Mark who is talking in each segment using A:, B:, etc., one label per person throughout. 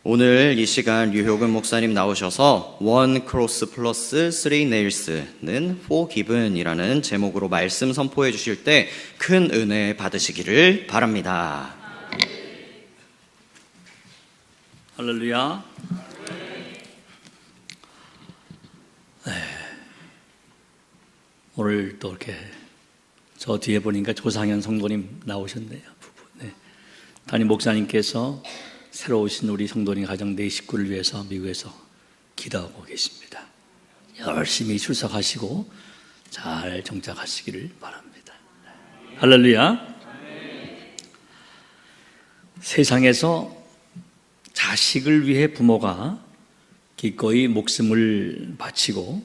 A: 오늘 이 시간 류효근 목사님 나오셔서 One Cross plus Three Nails는 Forgiven이라는 제목으로 말씀 선포해 주실 때 큰 은혜 받으시기를 바랍니다.
B: 할렐루야. 오늘 또 이렇게 저 뒤에 보니까 조상현 성도님 나오셨네요. 담임 목사님께서 새로 오신 우리 성도님 가정 네 식구를 위해서 미국에서 기도하고 계십니다. 열심히 출석하시고 잘 정착하시기를 바랍니다. 할렐루야. 세상에서 자식을 위해 부모가 기꺼이 목숨을 바치고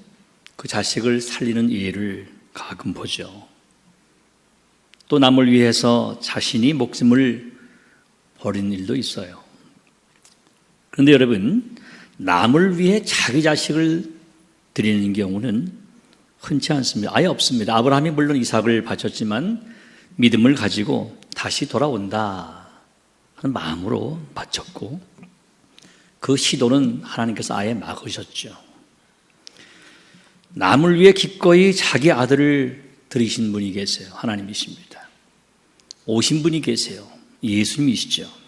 B: 그 자식을 살리는 예를 가끔 보죠. 또 남을 위해서 자신이 목숨을 버린 일도 있어요. 그런데 여러분, 남을 위해 자기 자식을 드리는 경우는 흔치 않습니다. 아예 없습니다. 아브라함이 물론 이삭을 바쳤지만 믿음을 가지고 다시 돌아온다 하는 마음으로 바쳤고, 그 시도는 하나님께서 아예 막으셨죠. 남을 위해 기꺼이 자기 아들을 드리신 분이 계세요. 하나님이십니다. 오신 분이 계세요. 예수님이시죠.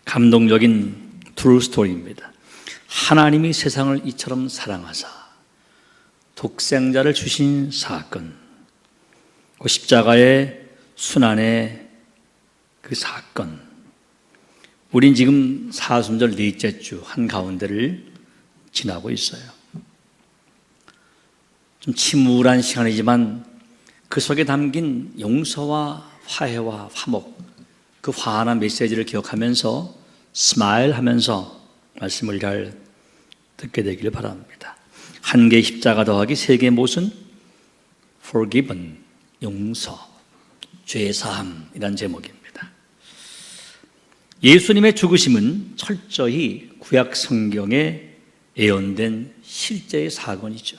B: 감동적인 트루 스토리입니다. 하나님이 세상을 이처럼 사랑하사 독생자를 주신 사건, 그 십자가의 순환의 그 사건, 우린 지금 사순절 넷째 주 한가운데를 지나고 있어요. 좀 침울한 시간이지만 그 속에 담긴 용서와 화해와 화목, 그 화한한 메시지를 기억하면서 스마일 하면서 말씀을 잘 듣게 되기를 바랍니다. 한 개의 십자가 더하기 세 개의 못은 forgiven, 용서, 죄사함이란 제목입니다. 예수님의 죽으심은 철저히 구약 성경에 예언된 실제의 사건이죠.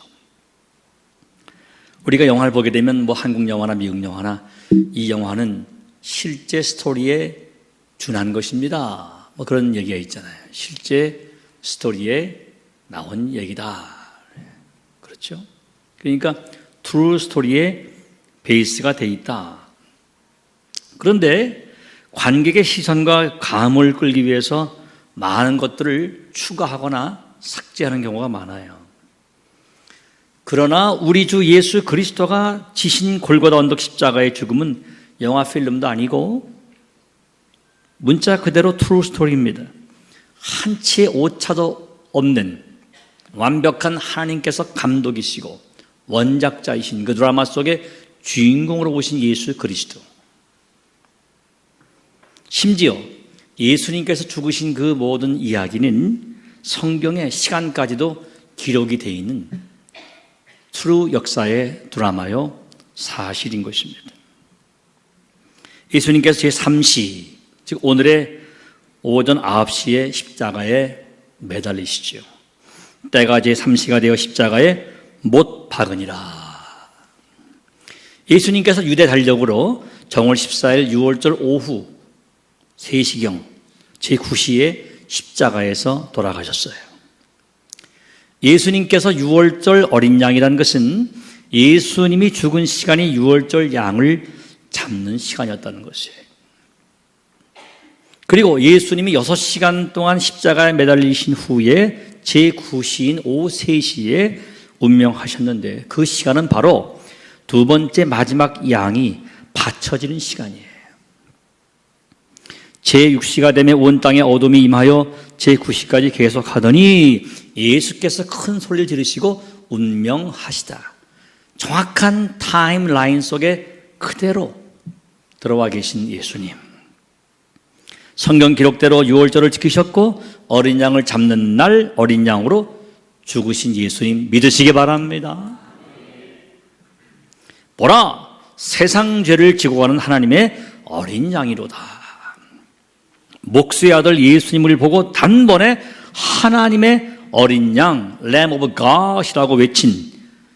B: 우리가 영화를 보게 되면 한국 영화나 미국 영화나 이 영화는 실제 스토리에 준한 것입니다. 그런 얘기가 있잖아요. 실제 스토리에 나온 얘기다. 그렇죠? 그러니까 트루 스토리의 베이스가 돼 있다. 그런데 관객의 시선과 감을 끌기 위해서 많은 것들을 추가하거나 삭제하는 경우가 많아요. 그러나 우리 주 예수 그리스도가 지신 골고다 언덕 십자가의 죽음은 영화 필름도 아니고 문자 그대로 트루 스토리입니다. 한치의 오차도 없는 완벽한 하나님께서 감독이시고 원작자이신 그 드라마 속에 주인공으로 오신 예수 그리스도, 심지어 예수님께서 죽으신 그 모든 이야기는 성경의 시간까지도 기록이 되어 있는 트루 역사의 드라마요 사실인 것입니다. 예수님께서 제3시, 즉 오늘의 오전 9시에 십자가에 매달리시죠. 때가 제3시가 되어 십자가에 못 박으니라. 예수님께서 유대 달력으로 정월 14일 6월절 오후 3시경 제9시에 십자가에서 돌아가셨어요. 예수님께서 6월절 어린 양이라는 것은 예수님이 죽은 시간이 6월절 양을 잡는 시간이었다는 것이에요. 그리고 예수님이 6시간 동안 십자가에 매달리신 후에 제9시인 오후 3시에 운명하셨는데 그 시간은 바로 두 번째 마지막 양이 바쳐지는 시간이에요. 제6시가 되면 온 땅에 어둠이 임하여 제9시까지 계속하더니 예수께서 큰 소리를 지르시고 운명하시다. 정확한 타임라인 속에 그대로 들어와 계신 예수님. 성경 기록대로 6월절을 지키셨고 어린 양을 잡는 날 어린 양으로 죽으신 예수님 믿으시기 바랍니다. 보라, 세상 죄를 지고 가는 하나님의 어린 양이로다. 목수의 아들 예수님을 보고 단번에 하나님의 어린 양, Lamb of God이라고 외친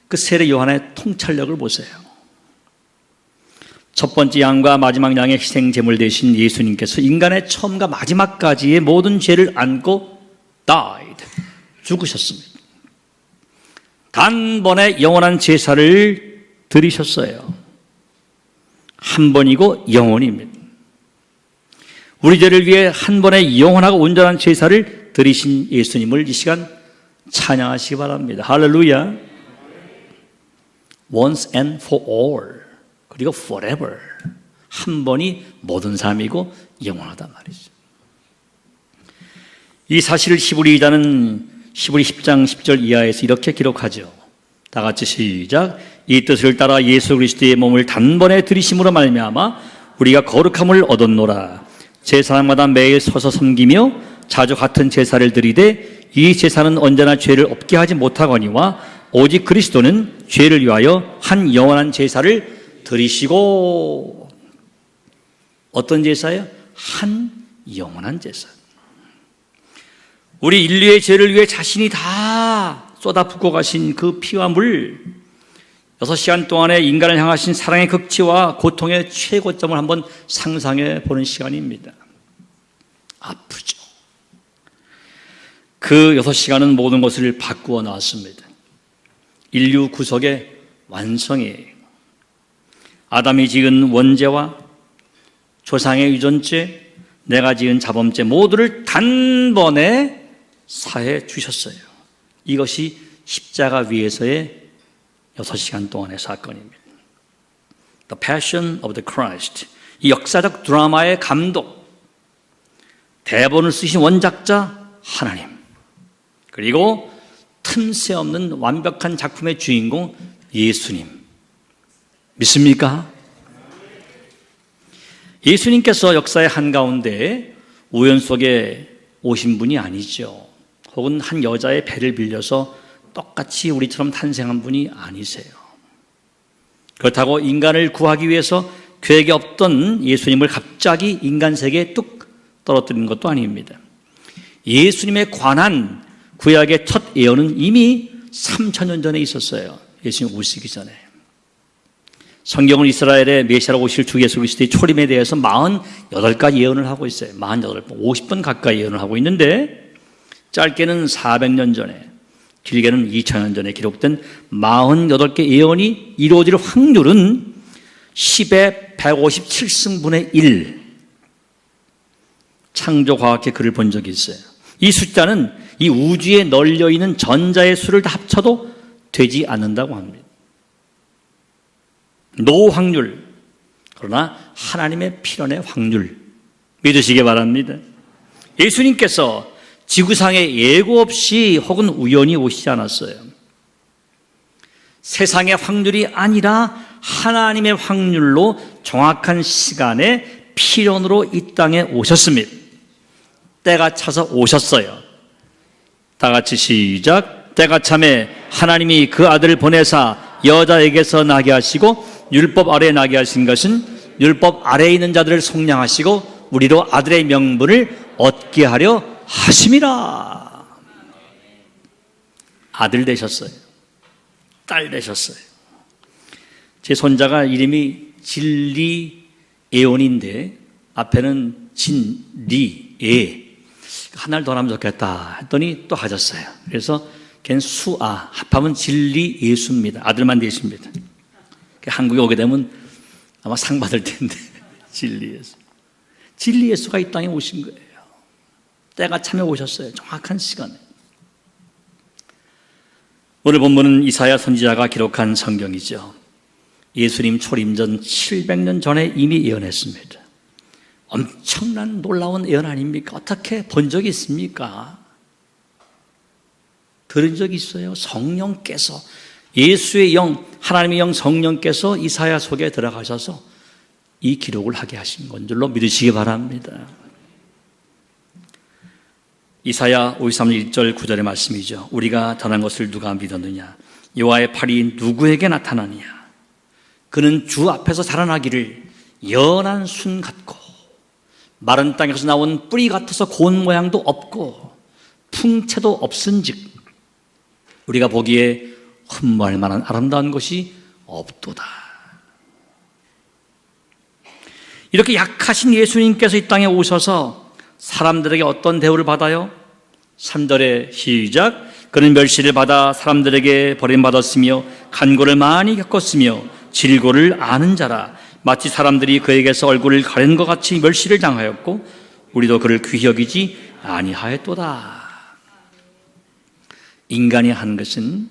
B: 그 세례 요한의 통찰력을 보세요. 첫 번째 양과 마지막 양의 희생 제물 대신 예수님께서 인간의 처음과 마지막까지의 모든 죄를 안고 died, 죽으셨습니다. 단번에 영원한 제사를 드리셨어요. 한 번이고 영원입니다. 우리 죄를 위해 한 번에 영원하고 온전한 제사를 드리신 예수님을 이 시간 찬양하시기 바랍니다. 할렐루야. Once and for all, 그리고 forever. 한 번이 모든 삶이고 영원하단 말이죠. 이 사실을 히브리 2장은 히브리 10장 10절 이하에서 이렇게 기록하죠. 다 같이 시작. 이 뜻을 따라 예수 그리스도의 몸을 단번에 들이심으로 말미암아 우리가 거룩함을 얻었노라. 제사장마다 매일 서서 섬기며 자주 같은 제사를 드리되 이 제사는 언제나 죄를 없게 하지 못하거니와 오직 그리스도는 죄를 위하여 한 영원한 제사를 드리시고. 어떤 제사예요? 한 영원한 제사. 우리 인류의 죄를 위해 자신이 다 쏟아붓고 가신 그 피와 물, 6시간 동안의 인간을 향하신 사랑의 극치와 고통의 최고점을 한번 상상해 보는 시간입니다. 아프죠. 그 6시간은 모든 것을 바꾸어 나왔습니다. 인류 구속의 완성이에요. 아담이 지은 원죄와 조상의 유전죄, 내가 지은 자범죄 모두를 단번에 사해 주셨어요. 이것이 십자가 위에서의 6시간 동안의 사건입니다. The Passion of the Christ. 이 역사적 드라마의 감독, 대본을 쓰신 원작자 하나님, 그리고 틈새 없는 완벽한 작품의 주인공 예수님. 믿습니까? 예수님께서 역사의 한가운데 우연 속에 오신 분이 아니죠. 혹은 한 여자의 배를 빌려서 똑같이 우리처럼 탄생한 분이 아니세요. 그렇다고 인간을 구하기 위해서 계획에 없던 예수님을 갑자기 인간 세계에 뚝 떨어뜨리는 것도 아닙니다. 예수님에 관한 구약의 첫 예언은 이미 3000년 전에 있었어요. 예수님 오시기 전에. 성경은 이스라엘의 메시아로 오실 주 예수 그리스도의 초림에 대해서 48가지 예언을 하고 있어요. 48번, 50번 가까이 예언을 하고 있는데, 짧게는 400년 전에, 길게는 2000년 전에 기록된 48개 예언이 이루어질 확률은 10의 157승분의 1. 창조과학의 글을 본 적이 있어요. 이 숫자는 이 우주에 널려있는 전자의 수를 다 합쳐도 되지 않는다고 합니다. 노 확률, 그러나 하나님의 필연의 확률, 믿으시기 바랍니다. 예수님께서 지구상에 예고 없이 혹은 우연히 오시지 않았어요. 세상의 확률이 아니라 하나님의 확률로 정확한 시간에 필연으로 이 땅에 오셨습니다. 때가 차서 오셨어요. 다 같이 시작. 때가 참에 하나님이 그 아들을 보내사 여자에게서 나게 하시고 율법 아래에 나게 하신 것은 율법 아래에 있는 자들을 속량하시고 우리로 아들의 명분을 얻게 하려 하심이라. 아들 되셨어요. 딸 되셨어요. 제 손자가 이름이 진리 에온인데 앞에는 진리 에, 하나를 더 하면 좋겠다 했더니 또 가졌어요. 그래서 걔는 수아, 합하면 진리 예수입니다. 아들만 되십니다. 한국에 오게 되면 아마 상 받을 텐데. 진리 예수. 진리 예수가 이 땅에 오신 거예요. 때가 참에 오셨어요. 정확한 시간에. 오늘 본문은 이사야 선지자가 기록한 성경이죠. 예수님 초림 전 700년 전에 이미 예언했습니다. 엄청난 놀라운 예언 아닙니까? 어떻게 본 적이 있습니까? 들은 적이 있어요. 성령께서, 예수의 영, 하나님의 영 성령께서 이사야 속에 들어가셔서 이 기록을 하게 하신 건 줄로 믿으시기 바랍니다. 이사야 53장 1절 9절의 말씀이죠. 우리가 전한 것을 누가 믿었느냐? 여호와의 팔이 누구에게 나타나느냐? 그는 주 앞에서 자라나기를 연한 순 같고 마른 땅에서 나온 뿌리 같아서 고운 모양도 없고 풍채도 없은즉 우리가 보기에 흠모할 만한 아름다운 것이 없도다. 이렇게 약하신 예수님께서 이 땅에 오셔서 사람들에게 어떤 대우를 받아요? 3절에 시작. 그는 멸시를 받아 사람들에게 버림받았으며 간고를 많이 겪었으며 질고를 아는 자라. 마치 사람들이 그에게서 얼굴을 가린 것 같이 멸시를 당하였고 우리도 그를 귀히 여기지 아니하였도다. 인간이 하는 것은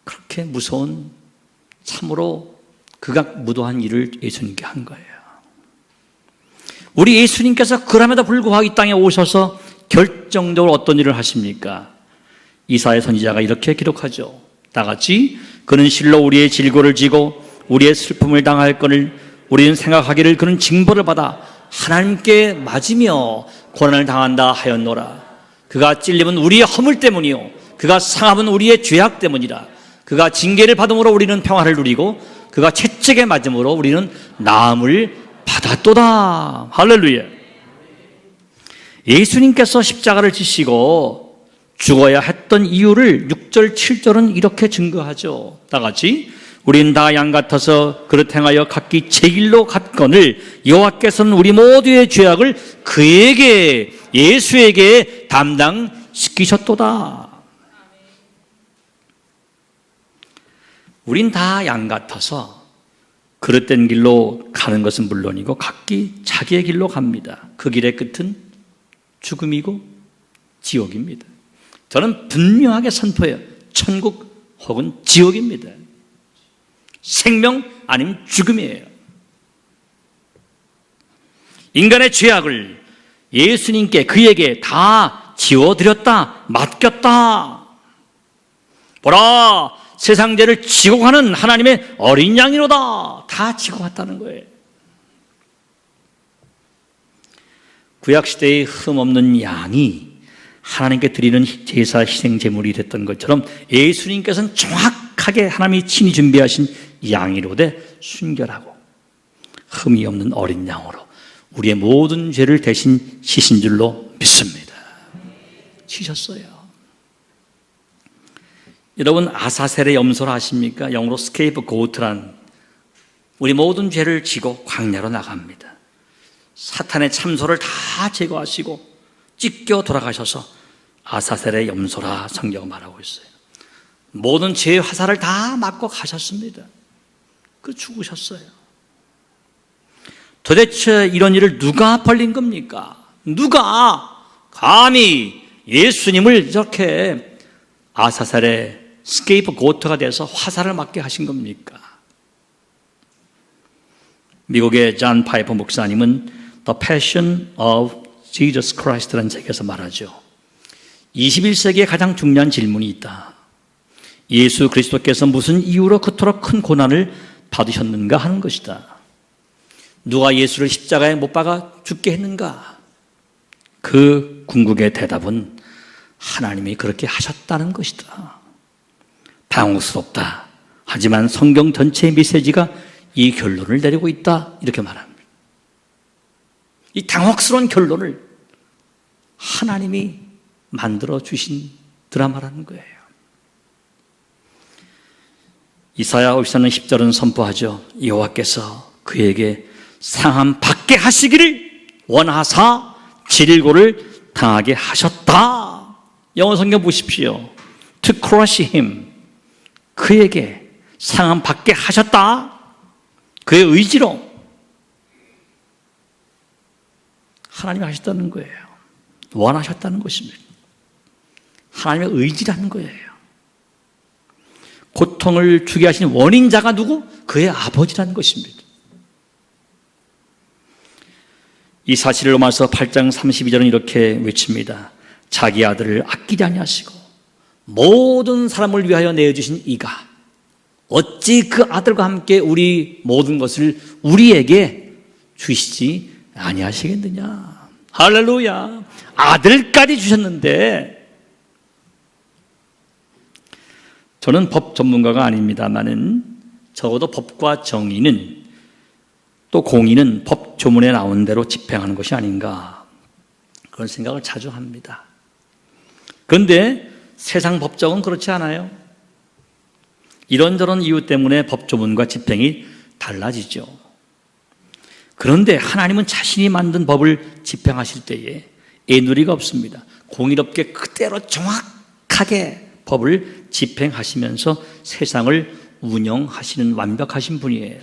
B: 그렇게 무서운 참으로 극악무도한 일을 예수님께 한 거예요. 우리 예수님께서 그럼에도 불구하고 이 땅에 오셔서 결정적으로 어떤 일을 하십니까? 이사야 선지자가 이렇게 기록하죠. 다 같이 그는 실로 우리의 질고를 지고 우리의 슬픔을 당할거늘 우리는 생각하기를 그는 징벌을 받아 하나님께 맞으며 고난을 당한다 하였노라. 그가 찔림은 우리의 허물 때문이요 그가 상함은 우리의 죄악 때문이라. 그가 징계를 받음으로 우리는 평화를 누리고 그가 채찍에 맞음으로 우리는 나음을 받았도다. 할렐루야. 예수님께서 십자가를 지시고 죽어야 했던 이유를 6절 7절은 이렇게 증거하죠. 다 같이 우린 다 양 같아서 그릇 행하여 각기 제 길로 갔거늘 여호와께서는 우리 모두의 죄악을 그에게 예수에게 담당시키셨도다. 우린 다 양 같아서 그릇된 길로 가는 것은 물론이고 각기 자기의 길로 갑니다. 그 길의 끝은 죽음이고 지옥입니다. 저는 분명하게 선포해요. 천국 혹은 지옥입니다. 생명 아니면 죽음이에요. 인간의 죄악을 예수님께 그에게 다 지워드렸다, 맡겼다. 보라, 세상 죄를 지고 가는 하나님의 어린 양이로다. 다 지고 갔다는 거예요. 구약시대의 흠없는 양이 하나님께 드리는 제사 희생 제물이 됐던 것처럼 예수님께서는 정확하게 하나님이 친히 준비하신 양이로되 순결하고 흠이 없는 어린 양으로 우리의 모든 죄를 대신 지신 줄로 믿습니다. 지셨어요. 여러분 아사셀의 염소를 아십니까? 영어로 스케이프 고트란 우리 모든 죄를 지고 광야로 나갑니다. 사탄의 참소를 다 제거하시고 찢겨 돌아가셔서 아사셀의 염소라 성경은 말하고 있어요. 모든 죄의 화살을 다 맞고 가셨습니다. 그 죽으셨어요. 도대체 이런 일을 누가 벌린 겁니까? 누가 감히 예수님을 이렇게 아사셀의 스케이프 고트가 돼서 화살을 맞게 하신 겁니까? 미국의 존 파이퍼 목사님은 The Passion of Jesus Christ라는 책에서 말하죠. 21세기에 가장 중요한 질문이 있다. 예수 그리스도께서 무슨 이유로 그토록 큰 고난을 받으셨는가 하는 것이다. 누가 예수를 십자가에 못 박아 죽게 했는가? 그 궁극의 대답은 하나님이 그렇게 하셨다는 것이다. 당혹스럽다. 하지만 성경 전체의 메시지가 이 결론을 내리고 있다. 이렇게 말합니다. 이 당혹스러운 결론을 하나님이 만들어 주신 드라마라는 거예요. 이사야 54는 10절은 선포하죠. 여호와께서 그에게 상함 받게 하시기를 원하사 질고를 당하게 하셨다. 영어 성경 보십시오. To crush him. 그에게 상함 받게 하셨다. 그의 의지로 하나님이 하셨다는 거예요. 원하셨다는 것입니다. 하나님의 의지라는 거예요. 고통을 주게 하신 원인자가 누구? 그의 아버지라는 것입니다. 이 사실을 로마서 8장 32절은 이렇게 외칩니다. 자기 아들을 아끼지 아니하시고 모든 사람을 위하여 내어주신 이가 어찌 그 아들과 함께 우리 모든 것을 우리에게 주시지 아니하시겠느냐. 할렐루야. 아들까지 주셨는데, 저는 법 전문가가 아닙니다만은 적어도 법과 정의는 또 공의는 법 조문에 나온 대로 집행하는 것이 아닌가 그런 생각을 자주 합니다. 그런데 세상 법정은 그렇지 않아요. 이런저런 이유 때문에 법 조문과 집행이 달라지죠. 그런데 하나님은 자신이 만든 법을 집행하실 때에 애누리가 없습니다. 공의롭게 그대로 정확하게 법을 집행하시면서 세상을 운영하시는 완벽하신 분이에요.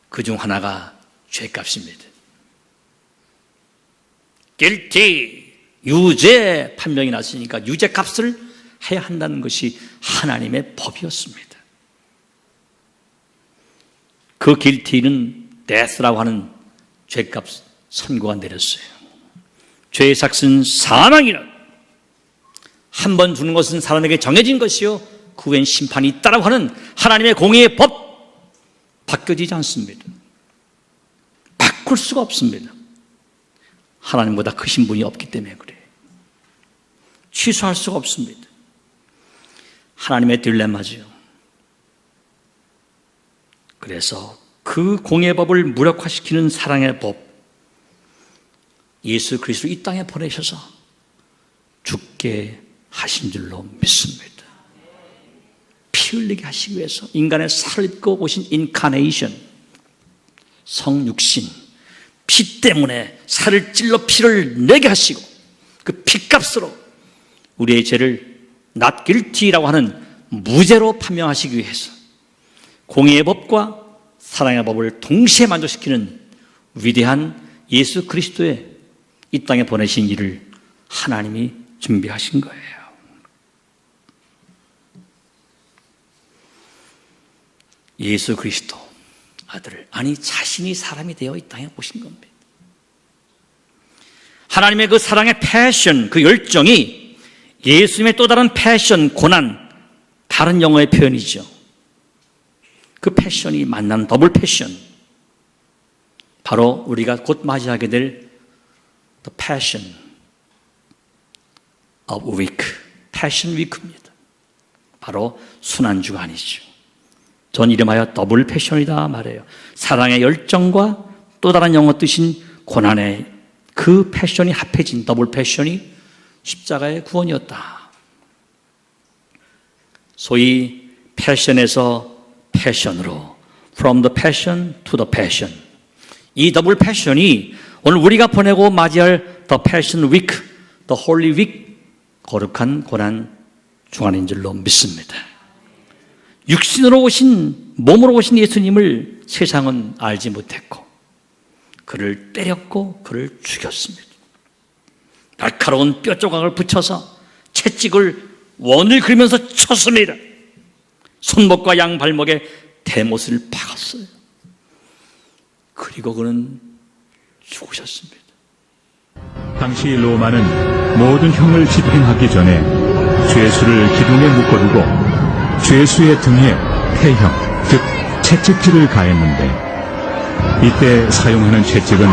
B: 그중 하나가 죄값입니다. guilty, 유죄 판명이 났으니까 유죄값을 해야 한다는 것이 하나님의 법이었습니다. 그 guilty는 death라고 하는 죄값 선고가 내렸어요. 죄의 삭은 사망이라. 한 번 죽는 것은 사람에게 정해진 것이요 그 후엔 심판이 있다라고 하는 하나님의 공의의 법 바뀌어지지 않습니다. 바꿀 수가 없습니다. 하나님보다 크신 분이 없기 때문에 그래요. 취소할 수가 없습니다. 하나님의 딜레마죠. 그래서 그 공의 법을 무력화시키는 사랑의 법, 예수 그리스도 이 땅에 보내셔서 죽게 하신 줄로 믿습니다. 피 흘리게 하시기 위해서 인간의 살을 입고 오신 인카네이션, 성육신, 피 때문에 살을 찔러 피를 내게 하시고 그 피값으로 우리의 죄를 not guilty라고 하는 무죄로 판명하시기 위해서 공의의 법과 사랑의 법을 동시에 만족시키는 위대한 예수 그리스도의 이 땅에 보내신 일을 하나님이 준비하신 거예요. 예수 그리스도 아들을, 아니 자신이 사람이 되어 이 땅에 오신 겁니다. 하나님의 그 사랑의 패션, 그 열정이 예수님의 또 다른 패션, 고난, 다른 영어의 표현이죠. 그 패션이 만난 더블 패션, 바로 우리가 곧 맞이하게 될 The Passion of Week, Passion Week입니다. 바로 순환주간이죠. 전 이름하여 더블 패션이다 말해요. 사랑의 열정과 또 다른 영어 뜻인 고난의 그 패션이 합해진 더블 패션이 십자가의 구원이었다. 소위 패션에서 패션으로, from the passion to the passion, 이 더블 패션이 오늘 우리가 보내고 맞이할 The Passion Week, The Holy Week, 거룩한 고난 주간인 줄로 믿습니다. 육신으로 오신, 몸으로 오신 예수님을 세상은 알지 못했고 그를 때렸고 그를 죽였습니다. 날카로운 뼈 조각을 붙여서 채찍을 원을 그리면서 쳤습니다. 손목과 양발목에 대못을 박았어요. 그리고 그는 죽으셨습니다.
C: 당시 로마는 모든 형을 집행하기 전에 죄수를 기둥에 묶어두고 죄수의 등에 태형, 즉 채찍질을 가했는데 이때 사용하는 채찍은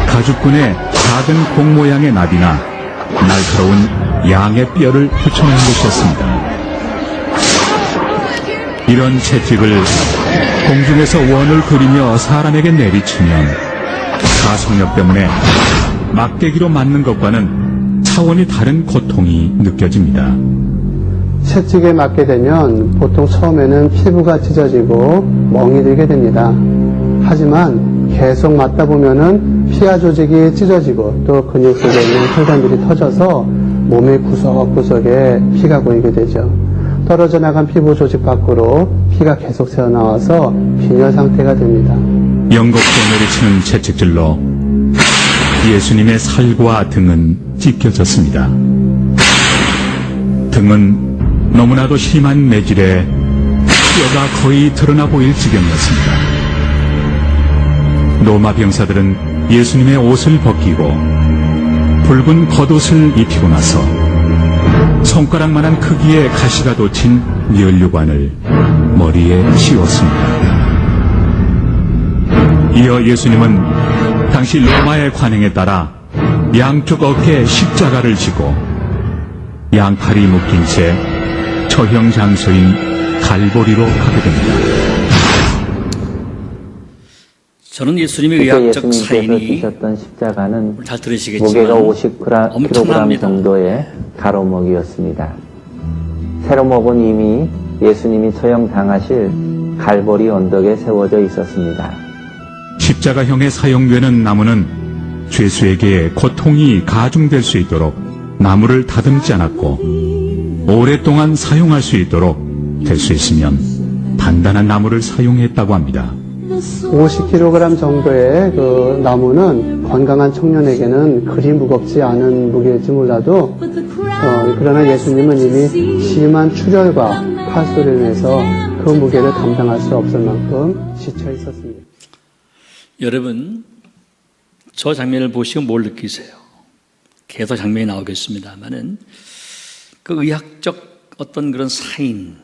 C: 가죽끈에 작은 공 모양의 납이나 날카로운 양의 뼈를 붙여낸 것이었습니다. 이런 채찍을 공중에서 원을 그리며 사람에게 내리치면 가속력 때문에 막대기로 맞는 것과는 차원이 다른 고통이 느껴집니다.
D: 채찍에 맞게 되면 보통 처음에는 피부가 찢어지고 멍이 들게 됩니다. 하지만 계속 맞다 보면은 피하 조직이 찢어지고 또 근육 속에 있는 혈관들이 터져서 몸의 구석구석에 피가 고이게 되죠. 떨어져 나간 피부 조직 밖으로 피가 계속 새어나와서 빈혈 상태가 됩니다.
C: 연곡도 내리치는 채찍질로 예수님의 살과 등은 찢겨졌습니다. 등은 너무나도 심한 매질에 뼈가 거의 드러나 보일 지경이었습니다. 로마 병사들은 예수님의 옷을 벗기고 붉은 겉옷을 입히고 나서 손가락만한 크기의 가시가 돋친 면류관을 머리에 씌웠습니다. 이어 예수님은 당시 로마의 관행에 따라 양쪽 어깨에 십자가를 지고 양팔이 묶인 채 처형 장소인 갈보리로 가게 됩니다.
B: 저는 예수님의
E: 그때
B: 의학적
E: 예수님께서
B: 사인이
E: 지셨던 십자가는
B: 잘 들으시겠지만
E: 무게가 50kg
B: 엄청납니다.
E: 정도의 가로목이었습니다. 세로목은 이미 예수님이 처형당하실 갈보리 언덕에 세워져 있었습니다.
C: 십자가형에 사용되는 나무는 죄수에게 고통이 가중될 수 있도록 나무를 다듬지 않았고 오랫동안 사용할 수 있도록 될 수 있으면 단단한 나무를 사용했다고 합니다.
D: 50kg 정도의 그 나무는 건강한 청년에게는 그리 무겁지 않은 무게일지 몰라도 그러나 예수님은 이미 심한 출혈과 파수로 인해서 그 무게를 감당할 수 없을 만큼 지쳐 있었습니다.
B: 여러분, 저 장면을 보시고 뭘 느끼세요? 계속 장면이 나오겠습니다만은 그 의학적 어떤 그런 사인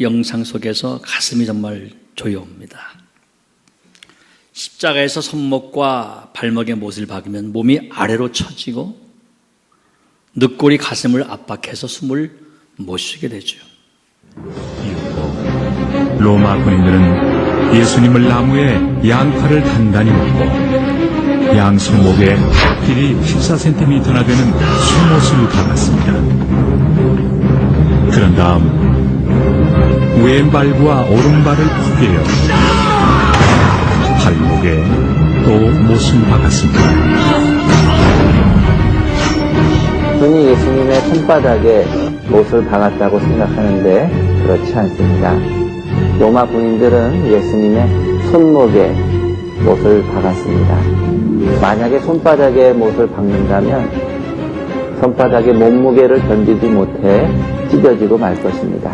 B: 영상 속에서 가슴이 정말 조여옵니다. 십자가에서 손목과 발목에 못을 박으면 몸이 아래로 처지고 늑골이 가슴을 압박해서 숨을 못 쉬게 되죠.
C: 이후로 로마 군인들은 예수님을 나무에 양팔을 단단히 묶고 양 손목에 길이 14cm나 되는 수못을 박았습니다. 그런 다음 왼발과 오른발을 포개어 발목에 또 못을 박았습니다.
E: 흔히 예수님의 손바닥에 못을 박았다고 생각하는데 그렇지 않습니다. 로마 군인들은 예수님의 손목에 못을 박았습니다. 만약에 손바닥에 못을 박는다면 손바닥의 몸무게를 견디지 못해 찢어지고 말 것입니다.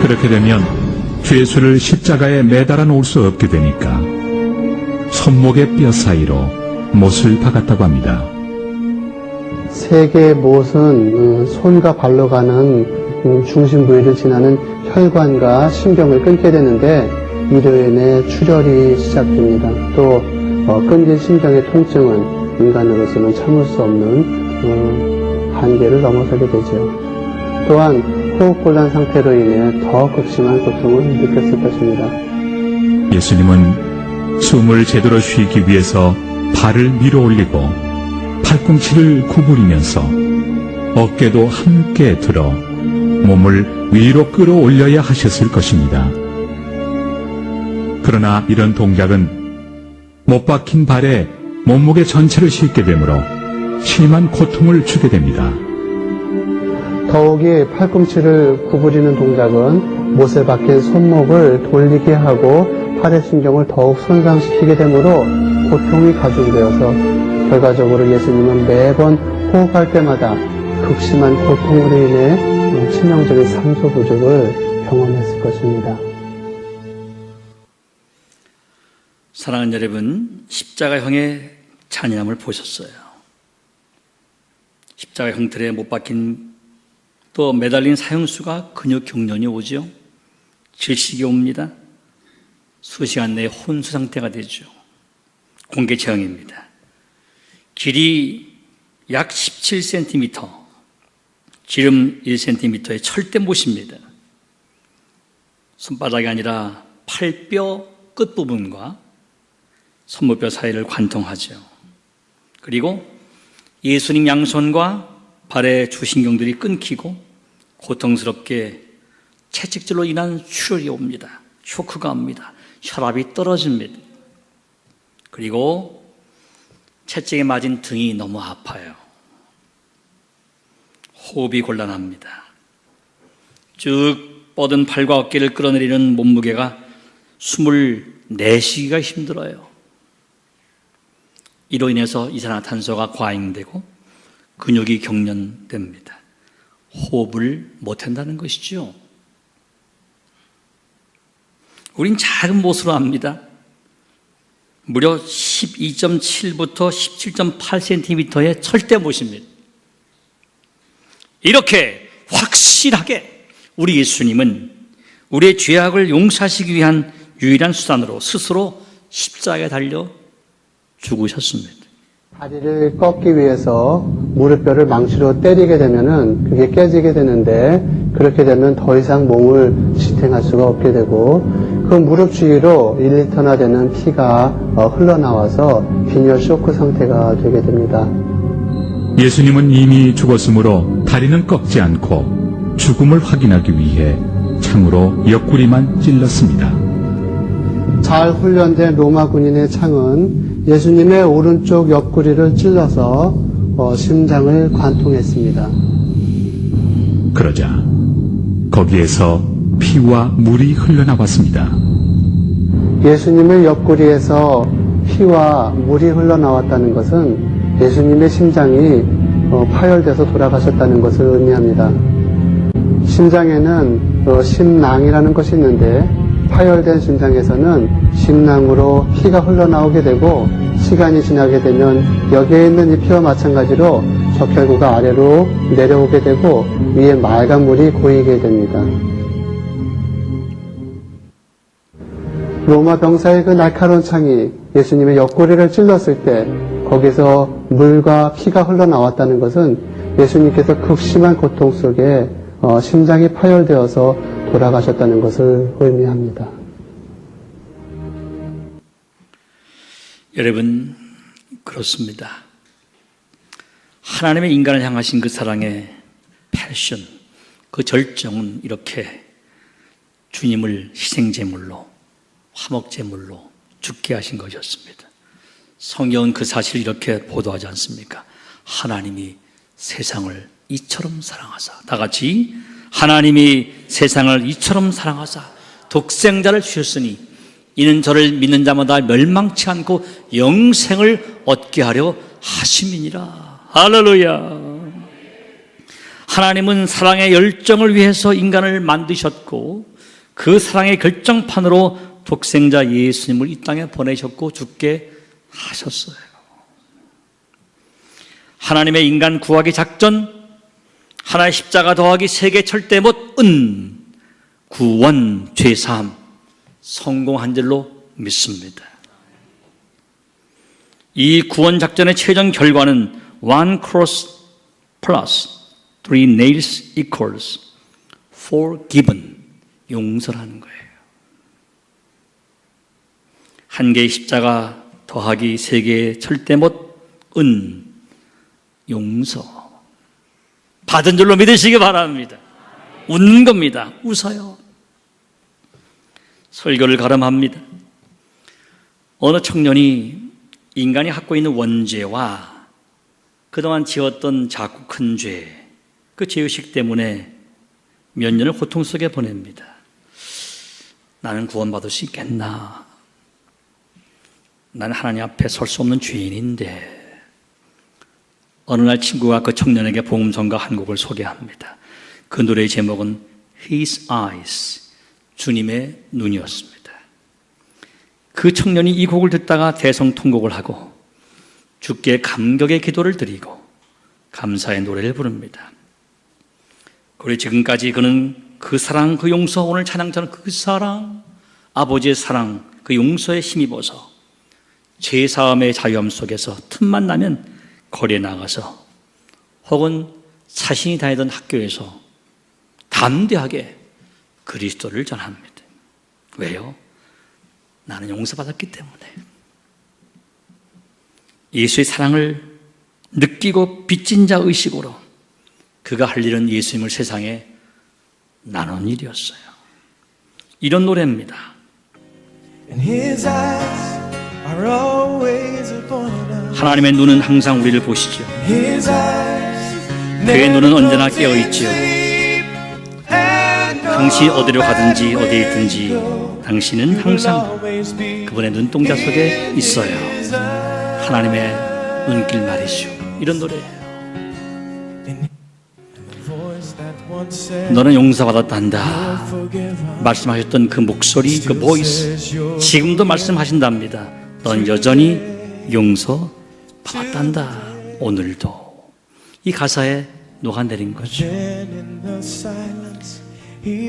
C: 그렇게 되면 죄수를 십자가에 매달아 놓을 수 없게 되니까 손목의 뼈 사이로 못을 박았다고 합니다.
D: 세 개의 못은 손과 발로 가는 중심 부위를 지나는 혈관과 신경을 끊게 되는데 이로 인해 출혈이 시작됩니다. 또 끊긴 심장의 통증은 인간으로서는 참을 수 없는 한계를 넘어서게 되죠. 또한 호흡곤란 상태로 인해 더 극심한 고통을 느꼈을 것입니다.
C: 예수님은 숨을 제대로 쉬기 위해서 발을 밀어 올리고 팔꿈치를 구부리면서 어깨도 함께 들어 몸을 위로 끌어올려야 하셨을 것입니다. 그러나 이런 동작은 못 박힌 발에 몸무게 전체를 싣게 되므로 심한 고통을 주게 됩니다.
D: 더욱이 팔꿈치를 구부리는 동작은 못에 박힌 손목을 돌리게 하고 팔의 신경을 더욱 손상시키게 되므로 고통이 가중되어서 결과적으로 예수님은 매번 호흡할 때마다 극심한 고통으로 인해 치명적인 산소 부족을 경험했을 것입니다.
B: 사랑하는 여러분, 십자가형의 잔인함을 보셨어요. 십자가 형틀에 못 박힌 또 매달린 사형수가 근육 경련이 오죠. 질식이 옵니다. 수시간 내에 혼수 상태가 되죠. 공개 체형입니다. 길이 약 17cm, 지름 1cm의 철대못입니다. 손바닥이 아니라 팔뼈 끝부분과 손목뼈 사이를 관통하죠. 그리고 예수님 양손과 발의 주신경들이 끊기고 고통스럽게 채찍질로 인한 출혈이 옵니다. 쇼크가 옵니다. 혈압이 떨어집니다. 그리고 채찍에 맞은 등이 너무 아파요. 호흡이 곤란합니다. 쭉 뻗은 팔과 어깨를 끌어내리는 몸무게가 숨을 내쉬기가 힘들어요. 이로 인해서 이산화탄소가 과잉되고 근육이 경련됩니다. 호흡을 못한다는 것이죠. 우린 작은 못으로 압니다. 무려 12.7부터 17.8cm의 철대못입니다. 이렇게 확실하게 우리 예수님은 우리의 죄악을 용서하시기 위한 유일한 수단으로 스스로 십자가에 달려 죽으셨습니다.
D: 다리를 꺾기 위해서 무릎뼈를 망치로 때리게 되면은 그게 깨지게 되는데 그렇게 되면 더 이상 몸을 지탱할 수가 없게 되고 그 무릎 주위로 1리터나 되는 피가 흘러나와서 빈혈 쇼크 상태가 되게 됩니다.
C: 예수님은 이미 죽었으므로 다리는 꺾지 않고 죽음을 확인하기 위해 창으로 옆구리만 찔렀습니다.
D: 잘 훈련된 로마 군인의 창은 예수님의 오른쪽 옆구리를 찔러서 심장을 관통했습니다.
C: 그러자 거기에서 피와 물이 흘러나왔습니다.
D: 예수님의 옆구리에서 피와 물이 흘러나왔다는 것은 예수님의 심장이 파열돼서 돌아가셨다는 것을 의미합니다. 심장에는 심낭이라는 것이 있는데 파열된 심장에서는 심낭으로 피가 흘러나오게 되고 시간이 지나게 되면 여기에 있는 이 피와 마찬가지로 적혈구가 아래로 내려오게 되고 위에 맑은 물이 고이게 됩니다. 로마 병사의 그 날카로운 창이 예수님의 옆구리를 찔렀을 때 거기서 물과 피가 흘러나왔다는 것은 예수님께서 극심한 고통 속에 심장이 파열되어서 돌아가셨다는 것을 의미합니다.
B: 여러분, 그렇습니다. 하나님의 인간을 향하신 그 사랑의 패션, 그 절정은 이렇게 주님을 희생제물로, 화목제물로 죽게 하신 것이었습니다. 성경은 그 사실을 이렇게 보도하지 않습니까? 하나님이 세상을 이처럼 사랑하사, 다 같이 하나님이 세상을 이처럼 사랑하사 독생자를 주셨으니 이는 저를 믿는 자마다 멸망치 않고 영생을 얻게 하려 하심이니라. 할렐루야. 하나님은 사랑의 열정을 위해서 인간을 만드셨고 그 사랑의 결정판으로 독생자 예수님을 이 땅에 보내셨고 죽게 하셨어요. 하나님의 인간 구하기 작전, 하나의 십자가 더하기 세계 절대 못 은, 구원, 죄사함 성공한 줄로 믿습니다. 이 구원 작전의 최종 결과는 one cross plus three nails equals forgiven, 용서라는 거예요. 한 개의 십자가 더하기 세 개의 절대 못 은, 용서. 받은 줄로 믿으시기 바랍니다. 웃는 겁니다. 웃어요. 설교를 가름합니다. 어느 청년이 인간이 갖고 있는 원죄와 그동안 지었던 작고 큰 죄, 그 죄의식 때문에 몇 년을 고통 속에 보냅니다. 나는 구원받을 수 있겠나? 나는 하나님 앞에 설 수 없는 죄인인데. 어느 날 친구가 그 청년에게 복음성가 한 곡을 소개합니다. 그 노래의 제목은 His Eyes, 주님의 눈이었습니다. 그 청년이 이 곡을 듣다가 대성통곡을 하고 주께 감격의 기도를 드리고 감사의 노래를 부릅니다. 그리고 지금까지 그는 그 사랑, 그 용서, 오늘 찬양자는 그 사랑, 아버지의 사랑, 그 용서에 힘입어서 죄사함의 자유함 속에서 틈만 나면 거리에 나가서 혹은 자신이 다니던 학교에서 담대하게 그리스도를 전합니다. 왜요? 나는 용서받았기 때문에. 예수의 사랑을 느끼고 빚진 자 의식으로 그가 할 일은 예수님을 세상에 나눈 일이었어요. 이런 노래입니다. 하나님의 눈은 항상 우리를 보시죠. 그의 눈은 언제나 깨어있지요. 당신이 어디로 가든지 어디에 있든지 당신은 항상 그분의 눈동자 속에 있어요. 하나님의 눈길 말이죠. 이런 노래예요. 너는 용서받았단다 말씀하셨던 그 목소리, 그 보이스, 지금도 말씀하신답니다. 넌 여전히 용서받았단다. 오늘도 이 가사에 녹아내린 거죠.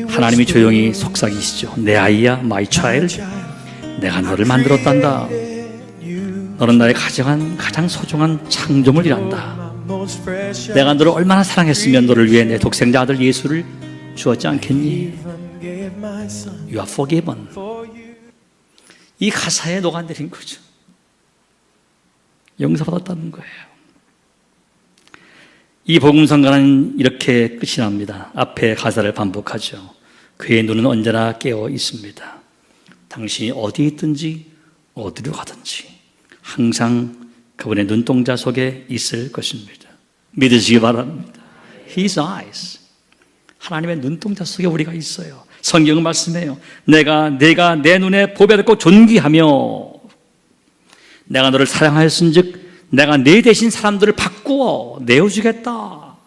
B: 하나님이 조용히 속삭이시죠. 내 아이야, my child, 내가 너를 만들었단다. 너는 나의 가장 소중한 창조물이란다. 내가 너를 얼마나 사랑했으면 너를 위해 내 독생자 아들 예수를 주었지 않겠니? You are forgiven. 이 가사에 녹아내린 거죠. 용서받았다는 거예요. 이 복음성가는 이렇게 끝이 납니다. 앞에 가사를 반복하죠. 그의 눈은 언제나 깨어 있습니다. 당신이 어디에 있든지 어디로 가든지 항상 그분의 눈동자 속에 있을 것입니다. 믿으시기 바랍니다. His eyes. 하나님의 눈동자 속에 우리가 있어요. 성경은 말씀해요. 내가 내 눈에 보배롭고 존귀하며 내가 너를 사랑하였은즉 내가 네 대신 사람들을 바꾸어 내어주겠다.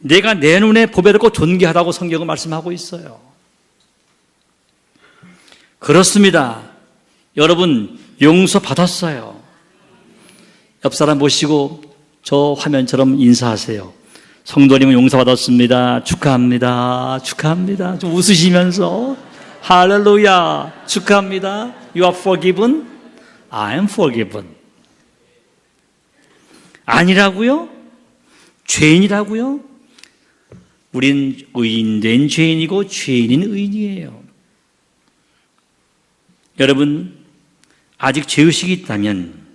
B: 내가 내 눈에 보배롭고 존귀하다고 성경은 말씀하고 있어요. 그렇습니다. 여러분 용서받았어요. 옆 사람 보시고 저 화면처럼 인사하세요. 성도님은 용서받았습니다. 축하합니다. 축하합니다. 좀 웃으시면서 할렐루야 축하합니다. You are forgiven. I am forgiven. 아니라고요? 죄인이라고요? 우린 의인된 죄인이고 죄인인 의인이에요. 여러분 아직 죄의식이 있다면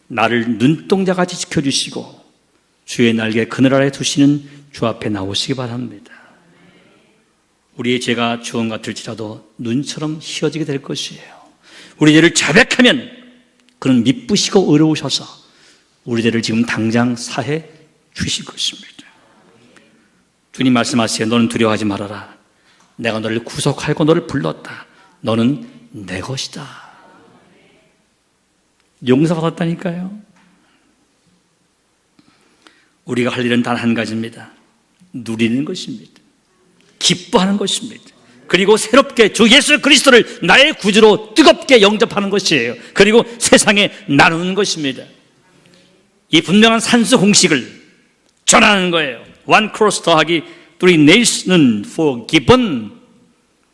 B: 나를 눈동자같이 지켜주시고 주의 날개 그늘 아래 두시는 주 앞에 나오시기 바랍니다. 우리의 죄가 주홍 같을지라도 눈처럼 희어지게 될 것이에요. 우리 죄를 자백하면 그는 미쁘시고 의로우셔서 우리 죄를 지금 당장 사해 주실 것입니다. 주님 말씀하세요. 너는 두려워하지 말아라. 내가 너를 구속하고 너를 불렀다. 너는 내 것이다. 용서받았다니까요. 우리가 할 일은 단 한 가지입니다. 누리는 것입니다. 기뻐하는 것입니다. 그리고 새롭게 주 예수 그리스도를 나의 구주로 뜨겁게 영접하는 것이에요. 그리고 세상에 나누는 것입니다. 이 분명한 산수 공식을 전하는 거예요. One cross 더하기 3 nails는 forgiven.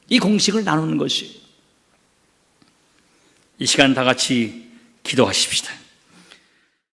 B: 이 공식을 나누는 것이에요. 이 시간 다 같이 기도하십시다.